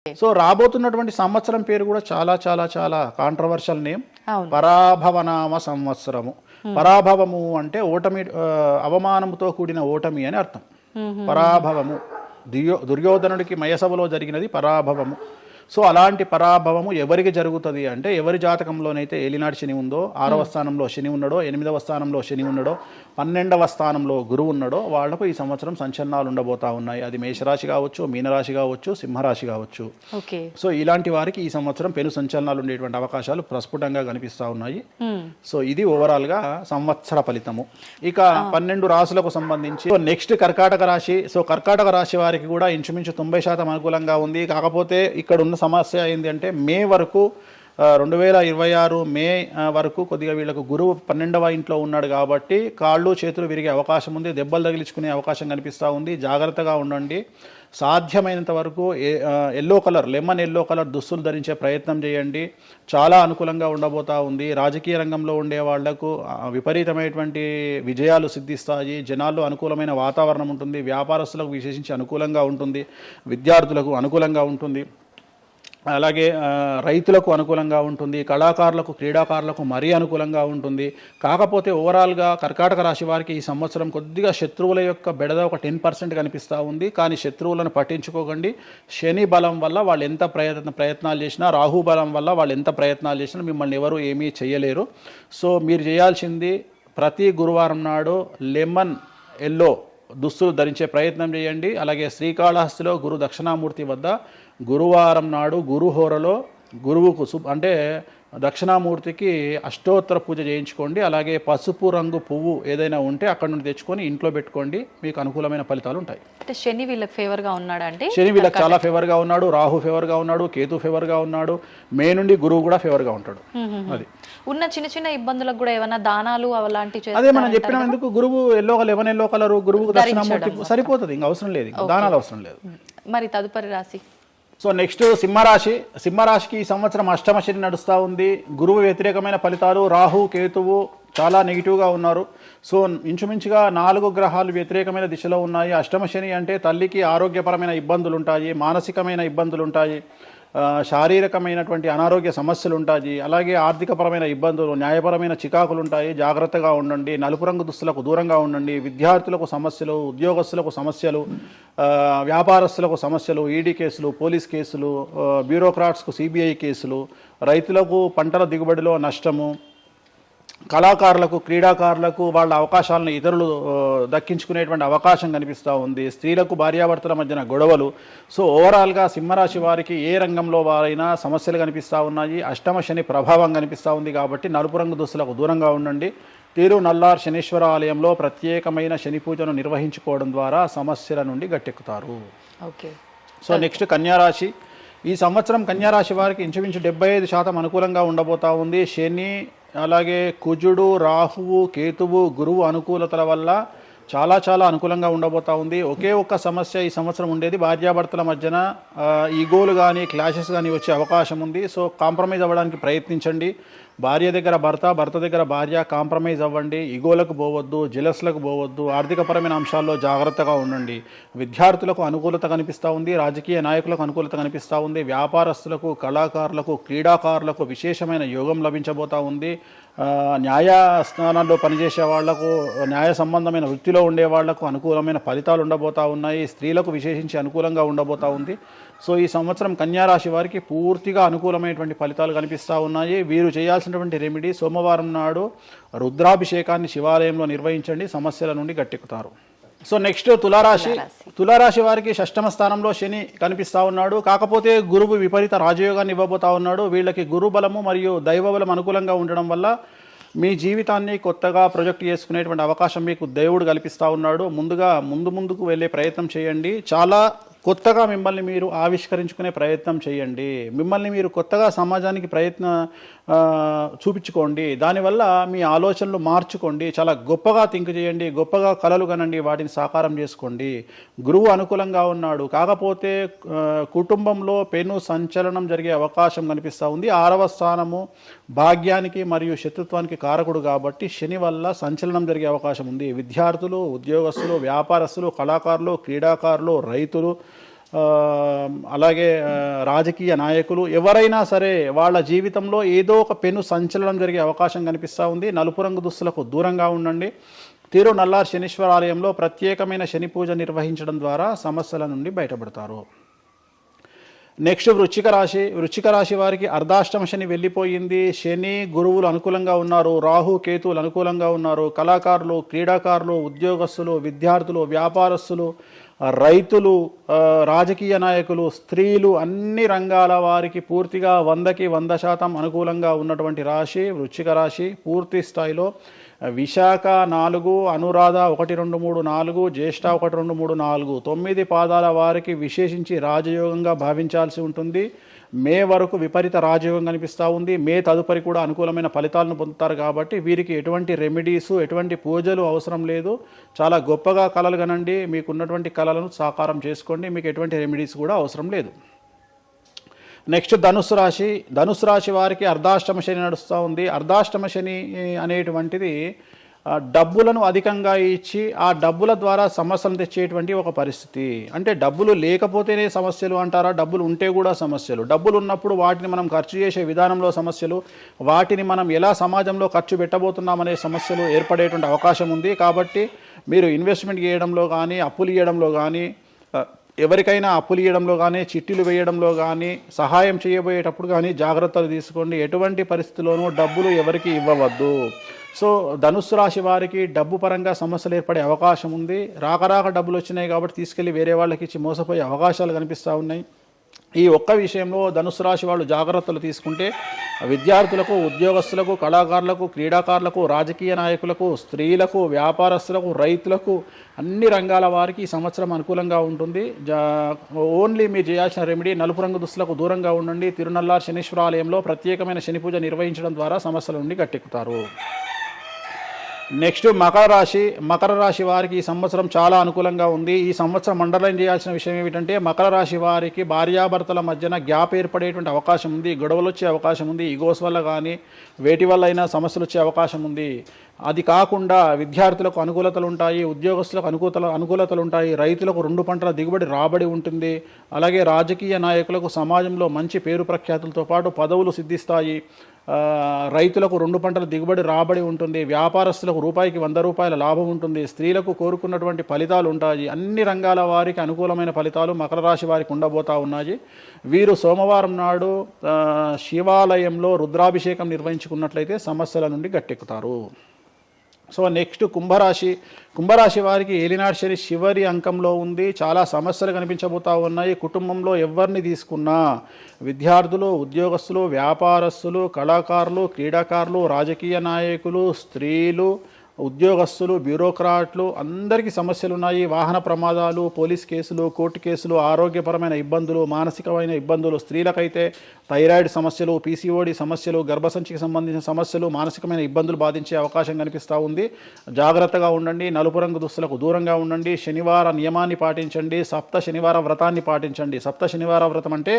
So రాబోతున్నటువంటి సంవత్సరం పేరు కూడా చాలా చాలా చాలా కాంట్రవర్షియల్ నేమ్, పరాభవనామ సంవత్సరము. పరాభవము అంటే ఓటమి, అవమానముతో కూడిన ఓటమి అని అర్థం. పరాభవము దుర్యోధనుడికి మయసభలో జరిగినది పరాభవము. సో అలాంటి పరాభవము ఎవరికి జరుగుతుంది అంటే, ఎవరి జాతకంలోనైతే ఏలినాటి శని ఉందో, 6వ స్థానంలో శని ఉన్నాడో, 8వ స్థానంలో శని ఉన్నాడో, 12వ స్థానంలో గురువు ఉన్నాడో వాళ్లకు ఈ సంవత్సరం సంచలనాలు ఉండబోతా ఉన్నాయి. అది మేషరాశి కావచ్చు, మీనరాశి కావచ్చు, సింహరాశి కావచ్చు. సో ఇలాంటి వారికి ఈ సంవత్సరం పెను సంచలనాలు ఉండేటువంటి అవకాశాలు ప్రస్ఫుటంగా కనిపిస్తా ఉన్నాయి. సో ఇది ఓవరాల్ గా సంవత్సర ఫలితము. ఇక 12 రాశులకు సంబంధించి నెక్స్ట్ కర్కాటక రాశి. సో కర్కాటక రాశి వారికి కూడా ఇంచుమించు 90% అనుకూలంగా ఉంది. కాకపోతే ఇక్కడ ఉన్న సమస్య ఏంటి అంటే, మే వరకు 2026 మే వరకు కొద్దిగా వీళ్ళకు గురువు 12వ ఇంట్లో ఉన్నాడు కాబట్టి కాళ్ళు చేతులు విరిగే అవకాశం ఉంది, దెబ్బలు తగిలించుకునే అవకాశం కనిపిస్తూ ఉంది. జాగ్రత్తగా ఉండండి. సాధ్యమైనంత వరకు yellow colour, lemon yellow colour దుస్తులు ధరించే ప్రయత్నం చేయండి. చాలా అనుకూలంగా ఉండబోతా ఉంది. రాజకీయ రంగంలో ఉండే వాళ్లకు విపరీతమైనటువంటి విజయాలు సిద్ధిస్తాయి. జనాల్లో అనుకూలమైన వాతావరణం ఉంటుంది. వ్యాపారస్తులకు విశేషించి అనుకూలంగా ఉంటుంది. విద్యార్థులకు అనుకూలంగా ఉంటుంది. అలాగే రైతులకు అనుకూలంగా ఉంటుంది. కళాకారులకు, క్రీడాకారులకు మరీ అనుకూలంగా ఉంటుంది. కాకపోతే ఓవరాల్గా కర్కాటక రాశి వారికి ఈ సంవత్సరం కొద్దిగా శత్రువుల యొక్క బెడద ఒక 10% కనిపిస్తూ ఉంది. కానీ శత్రువులను పట్టించుకోకండి. శని బలం వల్ల వాళ్ళు ఎంత ప్రయత్నాలు చేసినా, రాహు బలం వల్ల వాళ్ళు ఎంత ప్రయత్నాలు చేసినా మిమ్మల్ని ఎవరు ఏమీ చేయలేరు. సో మీరు చేయాల్సింది, ప్రతి గురువారం నాడు లెమన్ ఎల్లో దుస్తులు ధరించే ప్రయత్నం చేయండి. అలాగే శ్రీకాళహస్తిలో గురు దక్షిణామూర్తి వద్ద గురువారం నాడు గురుహోరలో గురువుకు అంటే దక్షిణామూర్తికి అష్టోత్తర పూజ చేయించుకోండి. అలాగే పసుపు రంగు పువ్వు ఏదైనా ఉంటే అక్కడ నుండి తెచ్చుకొని ఇంట్లో పెట్టుకోండి. మీకు అనుకూలమైన ఫలితాలు ఉంటాయి. అంటే శని వీళ్ళకి ఫేవర్గా ఉన్నాడు అంటే, శని వీళ్ళకి చాలా ఫేవర్గా ఉన్నాడు. రాహు ఫేవర్గా ఉన్నాడు. కేతు ఫేవర్గా ఉన్నాడు. మే నుండి గురువు కూడా ఫేవర్గా ఉంటాడు. అది ఉన్న చిన్న చిన్న ఇబ్బందులకు కూడా ఏమైనా దానాలు అలాంటివి అదే మనం చెప్పినందుకు గురువు లెమన్ ఎల్లో కలర్ గురువుకు దక్షిణామూర్తి సరిపోతుంది. ఇంకా అవసరం లేదు, దానాలు అవసరం లేదు. మరి తదుపరి రాశి. సో నెక్స్ట్ సింహరాశి. సింహరాశికి ఈ సంవత్సరం అష్టమ శని నడుస్తూ ఉంది. గురువు వ్యతిరేకమైన ఫలితాలు. రాహు కేతువు చాలా నెగిటివ్గా ఉన్నారు. సో ఇంచుమించుగా 4 గ్రహాలు వ్యతిరేకమైన దిశలో ఉన్నాయి. అష్టమ శని అంటే తల్లికి ఆరోగ్యపరమైన ఇబ్బందులు ఉంటాయి, మానసికమైన ఇబ్బందులు ఉంటాయి, శారీరకమైనటువంటి అనారోగ్య సమస్యలు ఉంటాయి. అలాగే ఆర్థికపరమైన ఇబ్బందులు, న్యాయపరమైన చికాకులు ఉంటాయి. జాగ్రత్తగా ఉండండి. నలుపు రంగు దుస్తులకు దూరంగా ఉండండి. విద్యార్థులకు సమస్యలు, ఉద్యోగస్తులకు సమస్యలు, వ్యాపారస్తులకు సమస్యలు, ఈడీ కేసులు, పోలీస్ కేసులు, బ్యూరోక్రాట్స్కు సిబిఐ కేసులు, రైతులకు పంటల దిగుబడిలో నష్టము, కళాకారులకు, క్రీడాకారులకు వాళ్ళ అవకాశాలను ఇతరులు దక్కించుకునేటువంటి అవకాశం కనిపిస్తూ ఉంది. స్త్రీలకు భార్యాభర్తల మధ్యన గొడవలు. సో ఓవరాల్గా సింహరాశి వారికి ఏ రంగంలో వారైనా సమస్యలు కనిపిస్తూ ఉన్నాయి. అష్టమ శని ప్రభావం కనిపిస్తూ ఉంది కాబట్టి నలుపు రంగు దుస్తులకు దూరంగా ఉండండి. తీరు నల్లార్ శనీశ్వర ఆలయంలో ప్రత్యేకమైన శని పూజను నిర్వహించుకోవడం ద్వారా సమస్యల నుండి గట్టెక్కుతారు. సో నెక్స్ట్ కన్యారాశి. ఈ సంవత్సరం కన్యారాశి వారికి ఇంచుమించు 75% అనుకూలంగా ఉండబోతా ఉంది. శని, అలాగే కుజుడు, రాహువు, కేతువు, గురువు అనుకూలతల వల్ల చాలా చాలా అనుకూలంగా ఉండబోతా ఉంది. ఒకే ఒక్క సమస్య ఈ సంవత్సరం ఉండేది, భార్యాభర్తల మధ్యన ఈగోలు కానీ క్లాషెస్ కానీ వచ్చే అవకాశం ఉంది. సో కాంప్రమైజ్ అవ్వడానికి ప్రయత్నించండి. భార్య దగ్గర భర్త, భర్త దగ్గర భార్య, కాంప్రమైజ్ అవ్వండి. ఈగోలకు పోవద్దు, జెలస్లకు పోవద్దు. ఆర్థికపరమైన అంశాల్లో జాగ్రత్తగా ఉండండి. విద్యార్థులకు అనుకూలత కనిపిస్తూ ఉంది. రాజకీయ నాయకులకు అనుకూలత కనిపిస్తూ ఉంది. వ్యాపారస్తులకు, కళాకారులకు, క్రీడాకారులకు విశేషమైన యోగం లభించబోతూ ఉంది. న్యాయస్థానాల్లో పనిచేసే వాళ్లకు, న్యాయ సంబంధమైన వృత్తిలో ఉండే వాళ్లకు అనుకూలమైన ఫలితాలు ఉండబోతూ ఉన్నాయి. స్త్రీలకు విశేషించి అనుకూలంగా ఉండబోతూ ఉంది. సో ఈ సంవత్సరం కన్యారాశి వారికి పూర్తిగా అనుకూలమైనటువంటి ఫలితాలు కనిపిస్తూ ఉన్నాయి. వీరు చేయాల్సినటువంటి రెమెడీ, సోమవారం నాడు రుద్రాభిషేకాన్ని శివాలయంలో నిర్వహించండి. సమస్యల నుండి గట్టెక్కుతారు. సో నెక్స్ట్ తులారాశి. తులారాశి వారికి 6వ స్థానంలో శని కనిపిస్తూ ఉన్నాడు. కాకపోతే గురువు విపరీత రాజయోగాన్ని ఇవ్వబోతా ఉన్నాడు. వీళ్ళకి గురు బలము మరియు దైవ బలం అనుకూలంగా ఉండడం వల్ల మీ జీవితాన్ని కొత్తగా ప్రొజెక్ట్ చేసుకునేటువంటి అవకాశం మీకు దేవుడు కల్పిస్తూ ఉన్నాడు. ముందుకు వెళ్ళే ప్రయత్నం చేయండి. చాలా కొత్తగా మిమ్మల్ని మీరు ఆవిష్కరించుకునే ప్రయత్నం చేయండి. మిమ్మల్ని మీరు కొత్తగా సమాజానికి చూపించుకోండి. దానివల్ల మీ ఆలోచనలు మార్చుకోండి. చాలా గొప్పగా థింక్ చేయండి. గొప్పగా కలలు కనండి. వాటిని సాకారం చేసుకోండి. గురువు అనుకూలంగా ఉన్నాడు. కాకపోతే కుటుంబంలో పెను సంచలనం జరిగే అవకాశం కనిపిస్తూ ఉంది. 6వ స్థానము భాగ్యానికి మరియు శత్రుత్వానికి కారకుడు కాబట్టి శని వల్ల సంచలనం జరిగే అవకాశం ఉంది. విద్యార్థులు, ఉద్యోగస్తులు, వ్యాపారస్తులు, కళాకారులు, క్రీడాకారులు, రైతులు, అలాగే రాజకీయ నాయకులు ఎవరైనా సరే వాళ్ళ జీవితంలో ఏదో ఒక పెను సంచలనం జరిగే అవకాశం కనిపిస్తూ ఉంది. నలుపు రంగు దుస్తులకు దూరంగా ఉండండి. తిరునల్లార్ శనీశ్వర ఆలయంలో ప్రత్యేకమైన శని పూజ నిర్వహించడం ద్వారా సమస్యల నుండి బయటపడతారు. నెక్స్ట్ వృశ్చిక రాశి వారికి అర్ధాష్టమ శని వెళ్ళిపోయింది. శని గురువులు అనుకూలంగా ఉన్నారు, రాహు కేతువులు అనుకూలంగా ఉన్నారు. కళాకారులు, క్రీడాకారులు, ఉద్యోగస్తులు, విద్యార్థులు, వ్యాపారస్తులు, రైతులు, రాజకీయ నాయకులు, స్త్రీలు, అన్ని రంగాల వారికి పూర్తిగా 100కి 100% అనుకూలంగా ఉన్నటువంటి రాశి వృశ్చిక రాశి. పూర్తి స్థాయిలో విశాఖ 4, అనురాధ 1, 2, 3, 4, జ్యేష్ఠ 1, 2, 3, 4, 9 పాదాల వారికి విశేషించి రాజయోగంగా భావించాల్సి ఉంటుంది. మే వరకు విపరీత రాజయోగం కనిపిస్తూ ఉంది. మే తదుపరి కూడా అనుకూలమైన ఫలితాలను పొందుతారు. కాబట్టి వీరికి ఎటువంటి రెమెడీసు, ఎటువంటి పూజలు అవసరం లేదు. చాలా గొప్పగా కళలు కనండి, మీకున్నటువంటి కళలను సాకారం చేసుకోండి, మీకు ఎటువంటి రెమెడీస్ కూడా అవసరం లేదు. నెక్స్ట్ ధనుసు రాశి వారికి అర్ధాష్టమ శని నడుస్తూ ఉంది. అర్ధాష్టమ శని అనేటువంటిది డబ్బులను అధికంగా ఇచ్చి ఆ డబ్బుల ద్వారా సమస్యలు తెచ్చేటువంటి ఒక పరిస్థితి. అంటే డబ్బులు లేకపోతేనే సమస్యలు అంటారా? డబ్బులు ఉంటే కూడా సమస్యలు. డబ్బులు ఉన్నప్పుడు వాటిని మనం ఖర్చు చేసే విధానంలో సమస్యలు, వాటిని మనం ఎలా సమాజంలో ఖర్చు పెట్టబోతున్నామనే సమస్యలు ఏర్పడేటువంటి అవకాశం ఉంది. కాబట్టి మీరు ఇన్వెస్ట్మెంట్ చేయడంలో కానీ, అప్పులు ఇవ్వడంలో కానీ, ఎవరికైనా అప్పులు ఇవ్వడంలో కానీ, చిట్టీలు వేయడంలో కానీ, సహాయం చేయబోయేటప్పుడు కానీ జాగ్రత్తలు తీసుకోండి. ఎటువంటి పరిస్థితుల్లోనూ డబ్బులు ఎవరికి ఇవ్వవద్దు. సో ధనుస్సు రాశి వారికి డబ్బు పరంగా సమస్యలు ఏర్పడే అవకాశం ఉంది. రాక డబ్బులు వచ్చినాయి కాబట్టి తీసుకెళ్ళి వేరే వాళ్ళకి ఇచ్చి మోసపోయే అవకాశాలు కనిపిస్తూ ఉన్నాయి. ఈ ఒక్క విషయంలో ధనుస్సు రాశి వాళ్ళు జాగ్రత్తలు తీసుకుంటే విద్యార్థులకు, ఉద్యోగస్తులకు, కళాకారులకు, క్రీడాకారులకు, రాజకీయ నాయకులకు, స్త్రీలకు, వ్యాపారస్తులకు, రైతులకు, అన్ని రంగాల వారికి ఈ సంవత్సరం అనుకూలంగా ఉంటుంది. ఓన్లీ మీరు చేయాల్సిన రెమెడీ నలుపు రంగు దుస్తులకు దూరంగా ఉండండి. తిరునల్లార్ శనీశ్వర ఆలయంలో ప్రత్యేకమైన శని పూజ నిర్వహించడం ద్వారా సమస్యల నుండి గట్టెక్కుతారు. నెక్స్ట్ మకర రాశి వారికి ఈ సంవత్సరం చాలా అనుకూలంగా ఉంది. ఈ సంవత్సరం అండర్లైన్ చేయాల్సిన విషయం ఏమిటంటే మకర రాశి వారికి భార్యాభర్తల మధ్యన గ్యాప్ ఏర్పడేటువంటి అవకాశం ఉంది. గొడవలు వచ్చే అవకాశం ఉంది. ఈగోస్ వల్ల కానీ వేటి వల్ల అయినా సమస్యలు వచ్చే అవకాశం ఉంది. అది కాకుండా విద్యార్థులకు అనుకూలతలు ఉంటాయి, ఉద్యోగస్తులకు అనుకూలతలు ఉంటాయి, రైతులకు 2 పంటల దిగుబడి రాబడి ఉంటుంది. అలాగే రాజకీయ నాయకులకు సమాజంలో మంచి పేరు ప్రఖ్యాతులతో పాటు పదవులు సిద్ధిస్తాయి. రైతులకు 2 పంటల దిగుబడి రాబడి ఉంటుంది. వ్యాపారస్తులకు రూపాయికి 100 రూపాయల లాభం ఉంటుంది. స్త్రీలకు కోరుకున్నటువంటి ఫలితాలు ఉంటాయి. అన్ని రంగాల వారికి అనుకూలమైన ఫలితాలు మకర రాశి వారికి ఉండబోతా ఉన్నాయి. వీరు సోమవారం నాడు శివాలయంలో రుద్రాభిషేకం నిర్వహించుకున్నట్లయితే సమస్యల నుండి గట్టెక్కుతారు. సో నెక్స్ట్ కుంభరాశి వారికి ఏలినాడు శని చివరి అంకంలో ఉంది. చాలా సమస్యలు కనిపించబోతా ఉన్నాయి. కుటుంబంలో ఎవరిని తీసుకున్నా విద్యార్థులు, ఉద్యోగస్తులు, వ్యాపారస్తులు, కళాకారులు, క్రీడాకారులు, రాజకీయ నాయకులు, స్త్రీలు, ఉద్యోగస్తులు, బ్యూరోక్రాట్లు అందరికీ సమస్యలు ఉన్నాయి. వాహన ప్రమాదాలు, పోలీస్ కేసులు, కోర్టు కేసులు, ఆరోగ్యపరమైన ఇబ్బందులు, మానసికమైన ఇబ్బందులు, స్త్రీలకైతే థైరాయిడ్ సమస్యలు, పీసీఓడి సమస్యలు, గర్భసంచికి సంబంధించిన సమస్యలు, మానసికమైన ఇబ్బందులు బాధించే అవకాశం కనిపిస్తూ ఉంది. జాగ్రత్తగా ఉండండి. నలుపు రంగు దుస్తులకు దూరంగా ఉండండి. శనివార నియమాన్ని పాటించండి. సప్త శనివార వ్రతాన్ని పాటించండి. సప్త శనివార వ్రతం అంటే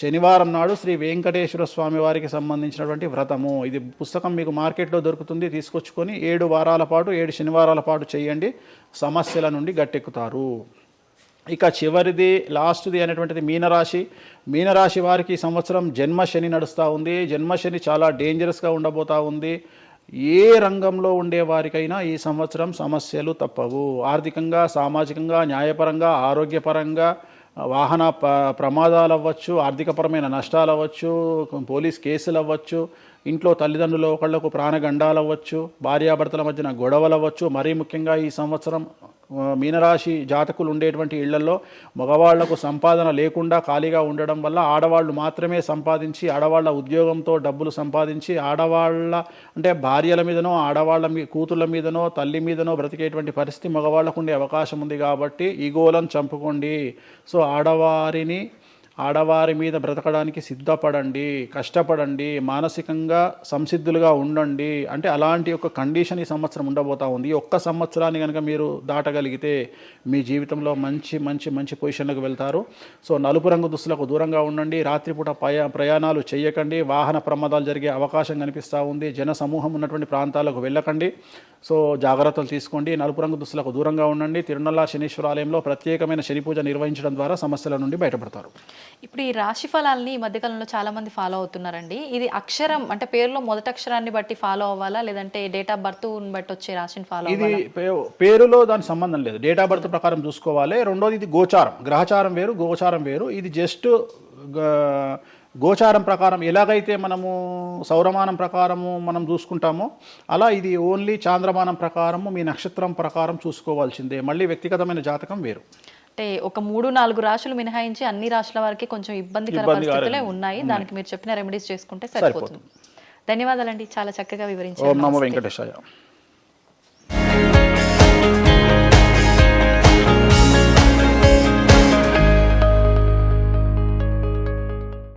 శనివారం నాడు శ్రీ వెంకటేశ్వర స్వామి వారికి సంబంధించినటువంటి వ్రతము. ఇది పుస్తకం మీకు మార్కెట్లో దొరుకుతుంది. తీసుకొచ్చుకొని 7 వారాల పాటు 7 శనివారాల పాటు చేయండి. సమస్యల నుండి గట్టెక్కుతారు. ఇక చివరిది లాస్ట్ది అనేటువంటిది మీనరాశి వారికి ఈ సంవత్సరం జన్మశని నడుస్తూ ఉంది. జన్మశని చాలా డేంజరస్గా ఉండబోతూ ఉంది. ఏ రంగంలో ఉండే వారికైనా ఈ సంవత్సరం సమస్యలు తప్పవు. ఆర్థికంగా, సామాజికంగా, న్యాయపరంగా, ఆరోగ్యపరంగా, వాహన ప్రమాదాలు అవ్వచ్చు, ఆర్థికపరమైన నష్టాలు అవ్వచ్చు, పోలీస్ కేసులు అవ్వచ్చు, ఇంట్లో తల్లిదండ్రులు ఒకళ్లకు ప్రాణగండాలు అవ్వచ్చు, భార్యాభర్తల మధ్యన గొడవలు అవ్వచ్చు. మరీ ముఖ్యంగా ఈ సంవత్సరం మీనరాశి జాతకులు ఉండేటువంటి ఇళ్లలో మగవాళ్లకు సంపాదన లేకుండా ఖాళీగా ఉండడం వల్ల ఆడవాళ్లు మాత్రమే సంపాదించి, ఆడవాళ్ల ఉద్యోగంతో డబ్బులు సంపాదించి, ఆడవాళ్ల అంటే భార్యల మీదనో, ఆడవాళ్ల కూతుళ్ళ మీదనో, తల్లి మీదనో బ్రతికేటువంటి పరిస్థితి మగవాళ్లకు ఉండే అవకాశం ఉంది. కాబట్టి ఈగోలను చంపుకోండి. సో ఆడవారిని ఆడవారి మీద బ్రతకడానికి సిద్ధపడండి, కష్టపడండి, మానసికంగా సంసిద్ధులుగా ఉండండి. అంటే అలాంటి ఒక కండిషన్ ఈ సంవత్సరం ఉండబోతా ఉంది. ఈ ఒక్క సంవత్సరాన్ని కనుక మీరు దాటగలిగితే మీ జీవితంలో మంచి మంచి మంచి పొజిషన్లకు వెళ్తారు. సో నలుపు రంగు దుస్తులకు దూరంగా ఉండండి, రాత్రిపూట ప్రయాణాలు చేయకండి, వాహన ప్రమాదాలు జరిగే అవకాశం కనిపిస్తూ ఉంది, జన సమూహం ఉన్నటువంటి ప్రాంతాలకు వెళ్ళకండి. సో జాగ్రత్తలు తీసుకోండి, నలుపు రంగు దుస్తులకు దూరంగా ఉండండి. తిరునల్ల శనీశ్వర ఆలయంలో ప్రత్యేకమైన శని పూజ నిర్వహించడం ద్వారా సమస్యల నుండి బయటపడతారు. ఇప్పుడు ఈ రాశి ఫలాల్ని ఈ మధ్యకాలంలో చాలా మంది ఫాలో అవుతున్నారండి. ఇది అక్షరం అంటే పేరులో మొదటి అక్షరాన్ని బట్టి ఫాలో అవ్వాలా, లేదంటే డేట్ ఆఫ్ బర్త్ బట్టి వచ్చే రాశిని ఫాలో ఇది అవ్వాలా? పేరులో దాని సంబంధం లేదు, డేట్ ఆఫ్ బర్త్ ప్రకారం చూసుకోవాలి. రెండోది ఇది గోచారం, గ్రహచారం వేరు, గోచారం వేరు. ఇది జస్ట్ గోచారం ప్రకారం ఎలాగైతే మనము సౌరమానం ప్రకారము మనం చూసుకుంటామో అలా ఇది ఓన్లీ చాంద్రమానం ప్రకారము మీ నక్షత్రం ప్రకారం చూసుకోవాల్సిందే. మళ్ళీ వ్యక్తిగతమైన జాతకం వేరు. అంటే ఒక 3-4 రాశులు మినహాయించి అన్ని రాశుల వారికి కొంచెం ఇబ్బందికర పరిస్థితులే ఉన్నాయి. దానికి మీరు చెప్పిన రెమెడీస్ చేసుకుంటే సరిపోతుంది. ధన్యవాదాలండి, చాలా చక్కగా వివరించారు. ఓం నమో వెంకటేశాయ.